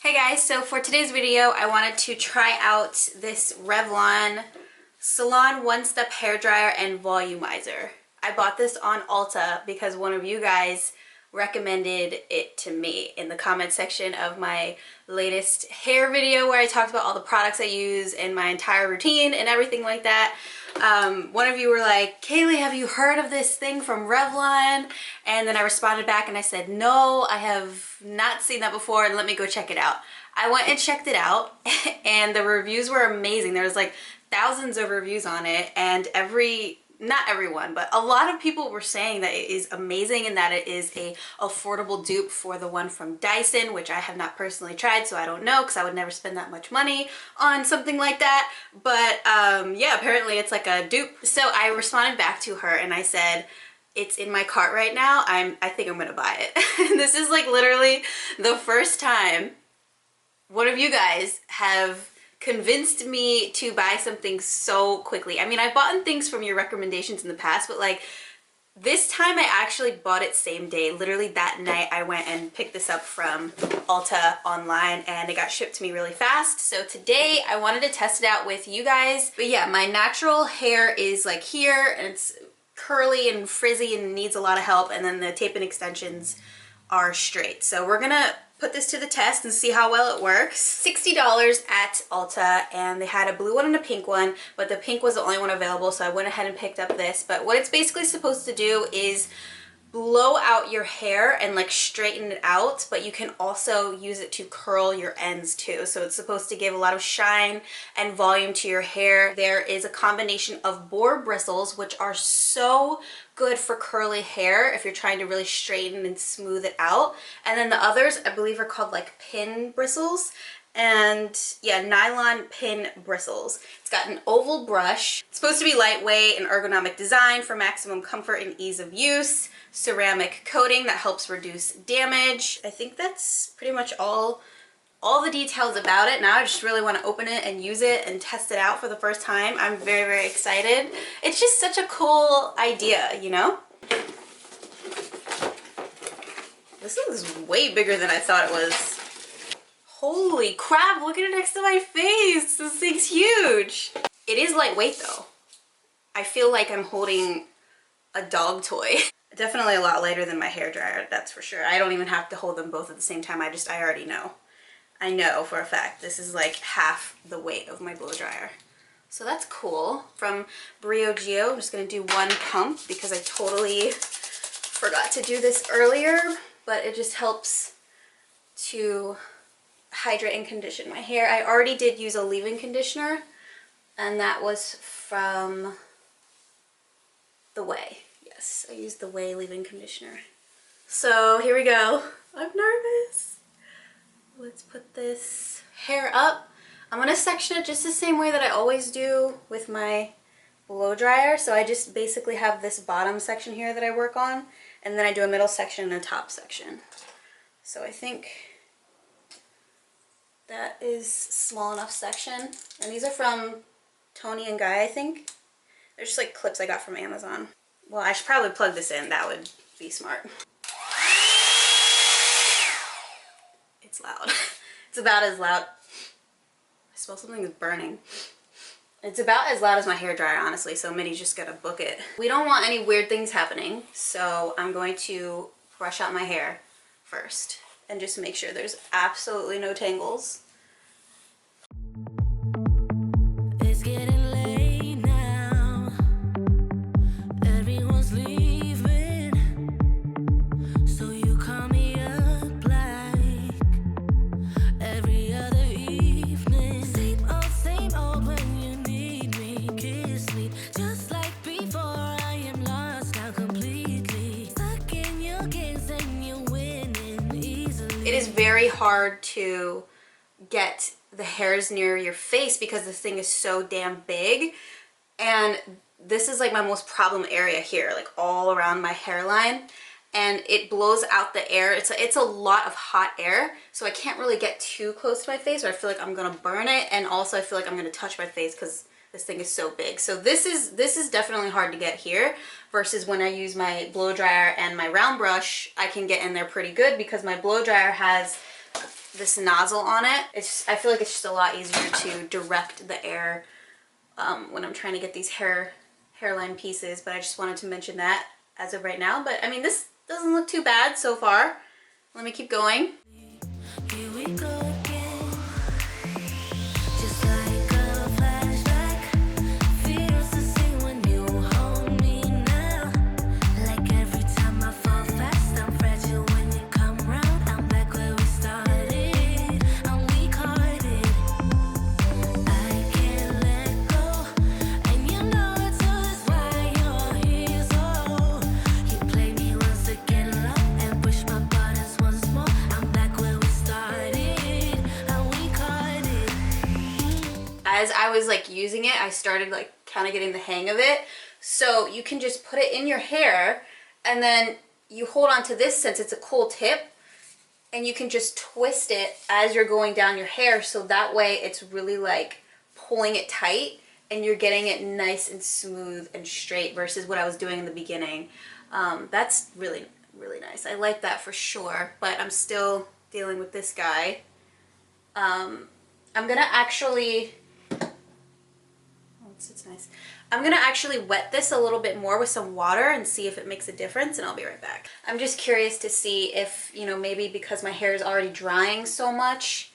Hey guys, so for today's video I wanted to try out this Revlon Salon One Step Hair Dryer and Volumizer. I bought this on Ulta because one of you guys recommended it to me in the comment section of my latest hair video where I talked about all the products I use and my entire routine and everything like that. One of you were like, Kayleigh, have you heard of this thing from Revlon? And then I responded back and I said, no, I have not seen that before and let me go check it out. I went and checked it out and the reviews were amazing. There was like thousands of reviews on it, and not everyone, but a lot of people were saying that it is amazing and that it is a affordable dupe for the one from Dyson, which I have not personally tried, so I don't know because I would never spend that much money on something like that. But yeah, apparently it's like a dupe. So I responded back to her and I said, it's in my cart right now. I think I'm gonna buy it. This is like literally the first time one of you guys have convinced me to buy something so quickly. I mean, I've bought things from your recommendations in the past, but like this time I actually bought it same day. Literally that night I went and picked this up from Ulta online and it got shipped to me really fast. So today I wanted to test it out with you guys. But yeah, my natural hair is like here and it's curly and frizzy and needs a lot of help, and then the tape and extensions are straight. So we're gonna put this to the test and see how well it works. $60 at Ulta, and they had a blue one and a pink one, but the pink was the only one available, so I went ahead and picked up this. But what it's basically supposed to do is blow out your hair and like straighten it out, but you can also use it to curl your ends too. So it's supposed to give a lot of shine and volume to your hair. There is a combination of boar bristles, which are so good for curly hair if you're trying to really straighten and smooth it out. And then the others I believe are called like pin bristles. And yeah, nylon pin bristles. It's got an oval brush. It's supposed to be lightweight and ergonomic design for maximum comfort and ease of use. Ceramic coating that helps reduce damage. I think that's pretty much all the details about it. Now I just really want to open it and use it and test it out for the first time. I'm very, very excited. It's just such a cool idea, you know? This is way bigger than I thought it was. Holy crap, look at it next to my face. This thing's huge. It is lightweight though. I feel like I'm holding a dog toy. Definitely a lot lighter than my hairdryer, that's for sure. I don't even have to hold them both at the same time. I already know. I know for a fact this is like half the weight of my blow dryer. So that's cool. From Briogeo, I'm just gonna do one pump because I totally forgot to do this earlier, but it just helps to hydrate and condition my hair. I already did use a leave-in conditioner, and that was from The Way. Yes, I used the Way leave-in conditioner. So here we go. I'm nervous. Let's put this hair up. I'm gonna section it just the same way that I always do with my blow dryer. So I just basically have this bottom section here that I work on, and then I do a middle section and a top section. So I think that is small enough section. And these are from Toni and Guy, I think. They're just like clips I got from Amazon. Well, I should probably plug this in. That would be smart. It's loud. It's about as loud. I smell something is burning. It's about as loud as my hairdryer, honestly, so Minnie's just gotta book it. We don't want any weird things happening, so I'm going to brush out my hair first and just make sure there's absolutely no tangles. It's getting late now. Everyone's leaving, so you call me up like every other evening. Same old when you need me. Kiss me just like before. I am lost now completely. Stuck in your gaze and you're winning easily. It is very hard to get the hairs near your face because this thing is so damn big, and this is like my most problem area here, like all around my hairline, and it blows out the air. It's a lot of hot air, so I can't really get too close to my face or I feel like I'm gonna burn it, and also I feel like I'm gonna touch my face because this thing is so big. So this is definitely hard to get here, versus when I use my blow dryer and my round brush, I can get in there pretty good because my blow dryer has this nozzle on it. I feel like it's just a lot easier to direct the air when I'm trying to get these hairline pieces, but I just wanted to mention that as of right now. But I mean, this doesn't look too bad so far. Let me keep going. Here we go again. Just like a flashback. Feels the same when you hold me now. Like every time I fall fast, I'm fragile when you come round. I'm back where we started. I'm weak-hearted. I can't let go. And you know it too, is why you're here. So you play me once again, love, and push my buttons once more. I'm back where we started. I'm weak-hearted. As I was like using it, I started like kind of getting the hang of it. So you can just put it in your hair and then you hold on to this since it's a cool tip, and you can just twist it as you're going down your hair, so that way it's really like pulling it tight and you're getting it nice and smooth and straight versus what I was doing in the beginning. That's really, really nice. I like that for sure, but I'm still dealing with this guy. I'm gonna actually, it's nice. I'm gonna actually wet this a little bit more with some water and see if it makes a difference, and I'll be right back. I'm just curious to see if, you know, maybe because my hair is already drying so much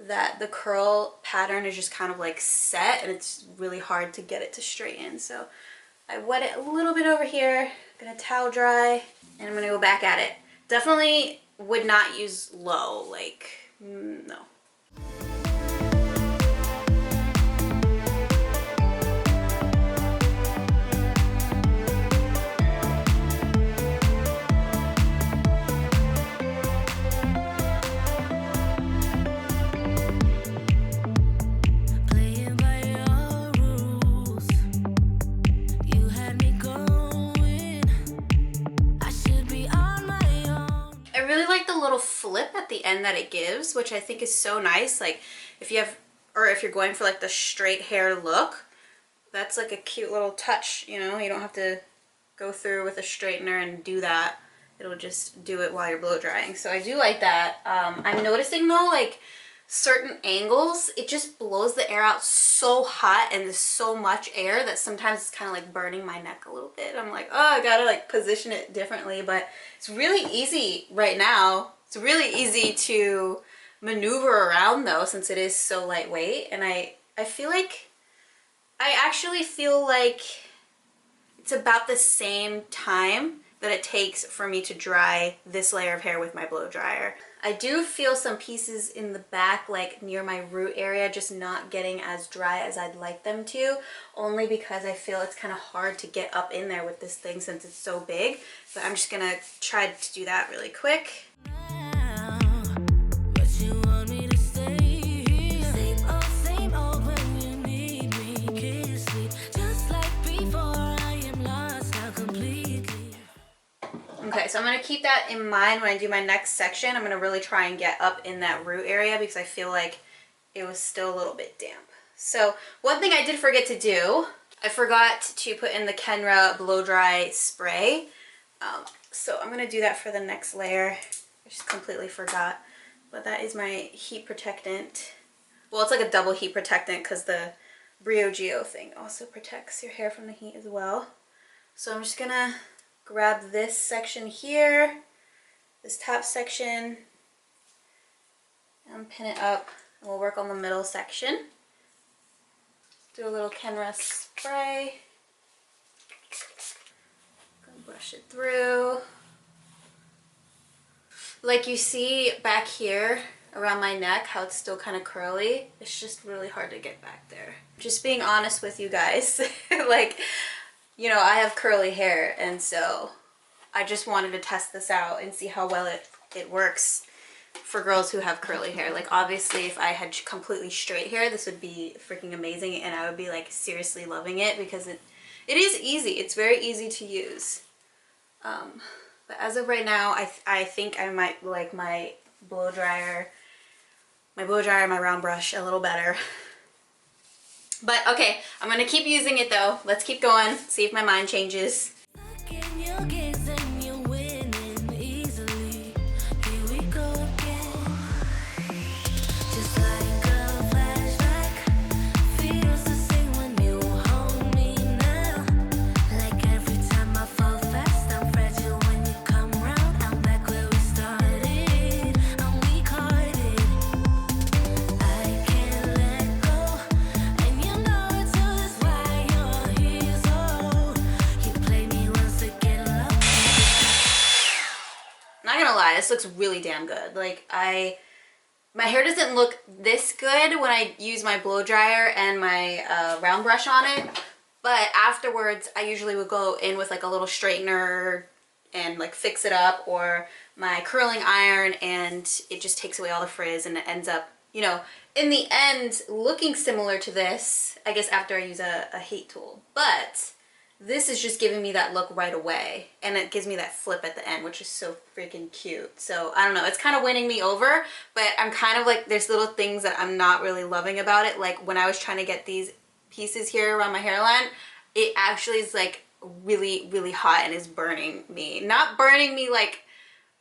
that the curl pattern is just kind of like set and it's really hard to get it to straighten. So I wet it a little bit over here, I'm gonna towel dry, and I'm gonna go back at it. Definitely would not use low, like, no. Playing by your rules. You had me going. I should be on my own. I really like the little flip at the end that it gives, which I think is so nice. Like if you have, or if you're going for like the straight hair look, that's like a cute little touch, you know? You don't have to go through with a straightener and do that. It'll just do it while you're blow drying. So I do like that. I'm noticing though, like certain angles, it just blows the air out so hot and there's so much air that sometimes it's kind of like burning my neck a little bit. I'm like, oh, I gotta like position it differently, but it's really easy right now. It's really easy to maneuver around though, since it is so lightweight. And I actually feel like it's about the same time that it takes for me to dry this layer of hair with my blow dryer. I do feel some pieces in the back, like near my root area, just not getting as dry as I'd like them to, only because I feel it's kind of hard to get up in there with this thing since it's so big. But I'm just gonna try to do that really quick. But you want me to stay here. Same old when you need me. Kiss me just like before. I am lost now completely. Okay, so I'm gonna keep that in mind when I do my next section. I'm gonna really try and get up in that root area because I feel like it was still a little bit damp. So one thing I did forget to do, I forgot to put in the Kenra blow dry spray. So I'm gonna do that for the next layer. I just completely forgot, but that is my heat protectant. Well, it's like a double heat protectant because the Brio Geo thing also protects your hair from the heat as well. So I'm just gonna grab this section here, this top section, and pin it up, and we'll work on the middle section. Do a little Kenra spray. Brush it through. Like you see back here around my neck, how it's still kind of curly. It's just really hard to get back there. Just being honest with you guys. Like, you know, I have curly hair, and so I just wanted to test this out and see how well it works for girls who have curly hair. Like obviously if I had completely straight hair, this would be freaking amazing and I would be like seriously loving it because it is easy. It's very easy to use. But as of right now, I think I might like my blow dryer, my round brush a little better. But okay, I'm gonna keep using it though. Let's keep going, see if my mind changes. Look in your gaze and you're winning easily. Here we go again. this looks really damn good. Like my hair doesn't look this good when I use my blow dryer and my round brush on it, but afterwards I usually would go in with like a little straightener and like fix it up, or my curling iron, and it just takes away all the frizz, and it ends up, you know, in the end looking similar to this, I guess, after I use a heat tool. But this is just giving me that look right away, and it gives me that flip at the end, which is so freaking cute. So I don't know, it's kind of winning me over, but I'm kind of like, there's little things that I'm not really loving about it. Like when I was trying to get these pieces here around my hairline, it actually is like really, really hot and is burning me. Not burning me like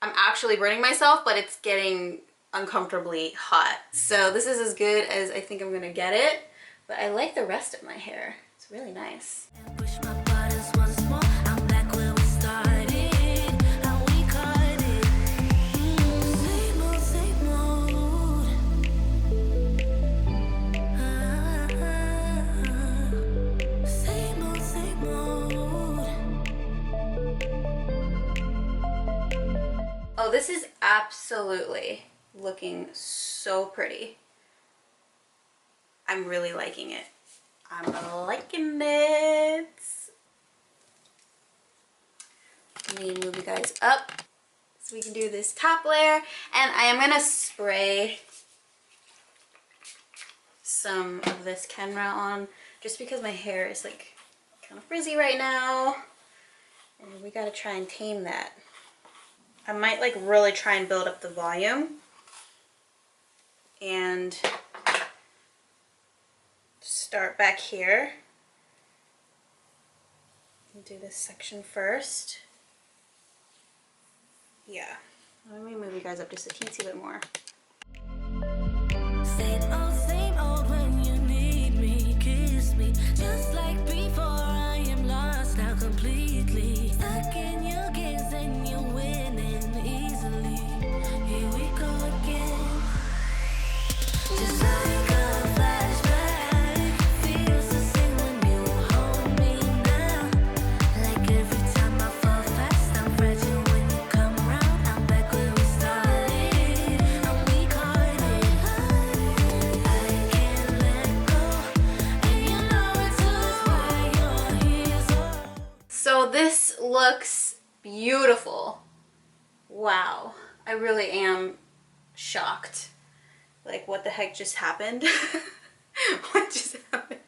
I'm actually burning myself, but it's getting uncomfortably hot. So this is as good as I think I'm gonna get it, but I like the rest of my hair. It's really nice. Push my buttons once more. I'm back where we started. How we caught it. Same old, same old. Same old, same old. Oh, this is absolutely looking so pretty. I'm really liking it. I'm liking it. Let me move you guys up so we can do this top layer. And I am gonna spray some of this Kenra on just because my hair is like kind of frizzy right now. And we gotta try and tame that. I might like really try and build up the volume and start back here and do this section first. Yeah, let me move you guys up just a teensy bit more. Same old when you need me, kiss me. Just like before, I am lost now completely. Stuck in your games and you're winning easily. Here we go again. Just like a flashback. Feels the same when you hold me now. Like every time I fall fast, I'm fragile when you come around. I'm back where we started. And we caught it. I can't let go. And you know it's just why you're here. So this looks beautiful. Wow, I really am shocked. Like, what the heck just happened? What just happened?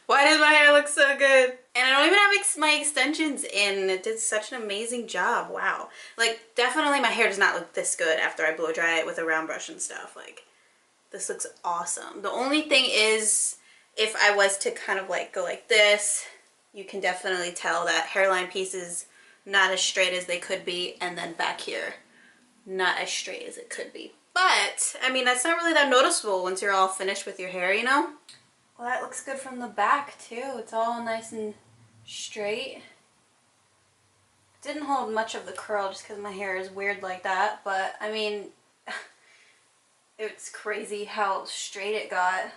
Why does my hair look so good? And I don't even have my extensions in. It did such an amazing job. Wow. Like, definitely my hair does not look this good after I blow dry it with a round brush and stuff. Like, this looks awesome. The only thing is, if I was to kind of like go like this, you can definitely tell that hairline piece is not as straight as they could be, and then back here, not as straight as it could be. But, I mean, that's not really that noticeable once you're all finished with your hair, you know? Well, that looks good from the back, too. It's all nice and straight. Didn't hold much of the curl just because my hair is weird like that, but, I mean, it's crazy how straight it got.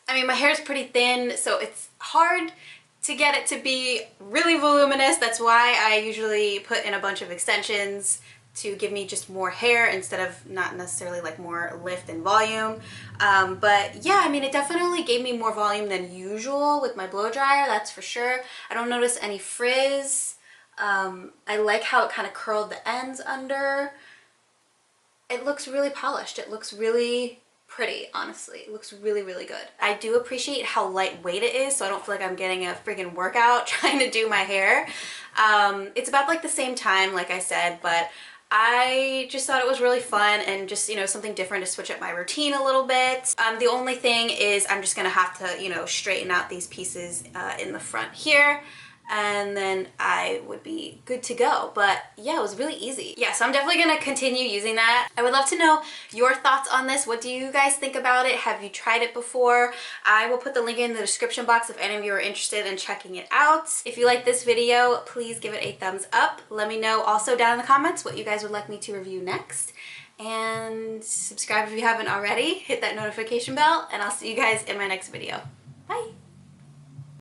I mean, my hair is pretty thin, so it's hard to get it to be really voluminous. That's why I usually put in a bunch of extensions to give me just more hair instead of not necessarily like more lift and volume. But yeah, I mean, it definitely gave me more volume than usual with my blow dryer, that's for sure. I don't notice any frizz. I like how it kind of curled the ends under. It looks really polished. It looks really pretty, honestly. It looks really, really good. I do appreciate how lightweight it is, so I don't feel like I'm getting a freaking workout trying to do my hair. It's about like the same time, like I said, but I just thought it was really fun and just, you know, something different to switch up my routine a little bit. The only thing is I'm just gonna have to, you know, straighten out these pieces in the front here, and then I would be good to go. But yeah, it was really easy. Yeah, so I'm definitely gonna continue using that. I would love to know your thoughts on this. What do you guys think about it? Have you tried it before? I will put the link in the description box if any of you are interested in checking it out. If you like this video, please give it a thumbs up. Let me know also down in the comments what you guys would like me to review next. And subscribe if you haven't already. Hit that notification bell, and I'll see you guys in my next video. Bye!